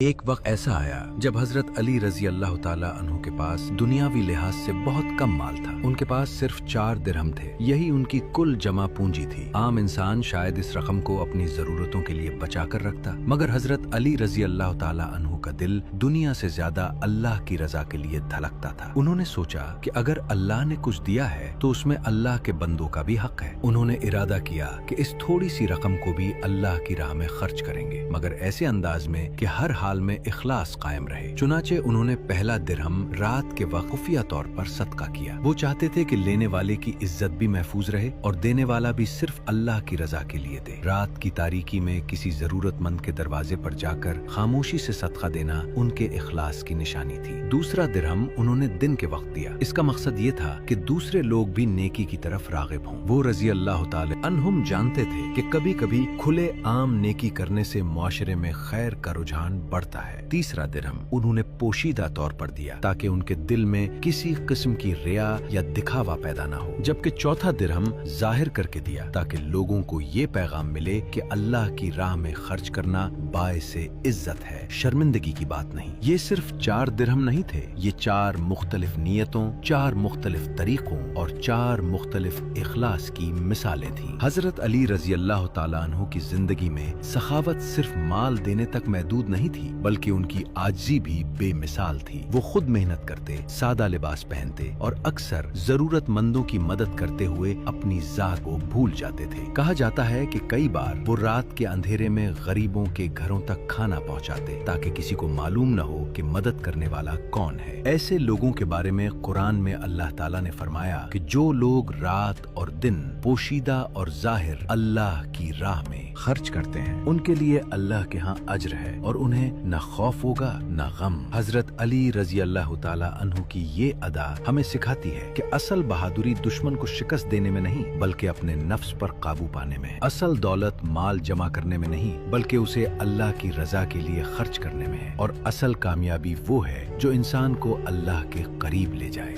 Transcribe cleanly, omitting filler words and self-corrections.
ایک وقت ایسا آیا جب حضرت علی رضی اللہ تعالیٰ عنہ کے پاس دنیاوی لحاظ سے بہت کم مال تھا۔ ان کے پاس صرف 4 درہم تھے، یہی ان کی کل جمع پونجی تھی۔ عام انسان شاید اس رقم کو اپنی ضرورتوں کے لیے بچا کر رکھتا، مگر حضرت علی رضی اللہ تعالیٰ عنہ کا دل دنیا سے زیادہ اللہ کی رضا کے لیے دھڑکتا تھا۔ انہوں نے سوچا کہ اگر اللہ نے کچھ دیا ہے تو اس میں اللہ کے بندوں کا بھی حق ہے۔ انہوں نے ارادہ کیا کہ اس تھوڑی سی رقم کو بھی اللہ کی راہ میں خرچ کریں گے، مگر ایسے انداز میں کہ ہر حال میں اخلاص قائم رہے۔ چنانچہ انہوں نے پہلا درہم رات کے وقت خفیہ طور پر صدقہ کیا۔ وہ چاہتے تھے کہ لینے والے کی عزت بھی محفوظ رہے اور دینے والا بھی صرف اللہ کی رضا کے لیے دے۔ رات کی تاریکی میں کسی ضرورت مند کے دروازے پر جا کر خاموشی سے صدقہ دینا ان کے اخلاص کی نشانی تھی۔ دوسرا درہم انہوں نے دن کے وقت دیا۔ اس کا مقصد یہ تھا کہ دوسرے لوگ بھی نیکی کی طرف راغب ہوں۔ وہ رضی اللہ تعالی عنہم جانتے تھے کہ کبھی کبھی کھلے عام نیکی کرنے سے معاشرے میں خیر کا رجحان بڑھتا ہے۔ تیسرا درہم انہوں نے پوشیدہ طور پر دیا تاکہ ان کے دل میں کسی قسم کی ریا یا دکھاوا پیدا نہ ہو، جبکہ چوتھا درہم ظاہر کر کے دیا تاکہ لوگوں کو یہ پیغام ملے کہ اللہ کی راہ میں خرچ کرنا باعث عزت ہے، شرمندگی کی بات نہیں۔ یہ صرف 4 درہم نہیں تھے، یہ 4 مختلف نیتوں، 4 مختلف طریقوں اور 4 مختلف اخلاص کی مثالیں تھیں۔ حضرت علی رضی اللہ تعالیٰ عنہ کی زندگی میں سخاوت صرف مال دینے تک محدود نہیں تھی، بلکہ ان کی عاجزی بھی بے مثال تھی۔ وہ خود محنت کرتے، سادہ لباس پہنتے اور اکثر ضرورت مندوں کی مدد کرتے ہوئے اپنی ذات کو بھول جاتے تھے۔ کہا جاتا ہے کہ کئی بار وہ رات کے اندھیرے میں غریبوں کے گھروں تک کھانا پہنچاتے تاکہ کسی کو معلوم نہ ہو کہ مدد کرنے والا کون ہے۔ ایسے لوگوں کے بارے میں قرآن میں اللہ تعالیٰ نے فرمایا کہ جو لوگ رات اور دن پوشیدہ اور ظاہر اللہ کی راہ میں خرچ کرتے ہیں ان کے لیے اللہ کے ہاں اجر ہے اور انہیں نہ خوف ہوگا نہ غم۔ حضرت علی رضی اللہ تعالیٰ عنہ کی یہ ادا ہمیں سکھاتی ہے کہ اصل بہادری دشمن کو شکست دینے میں نہیں بلکہ اپنے نفس پر قابو پانے میں ہے۔ اصل دولت مال جمع کرنے میں نہیں بلکہ اسے اللہ کی رضا کے لیے خرچ کرنے میں ہے، اور اصل کامیابی وہ ہے جو انسان کو اللہ کے قریب لے جائے۔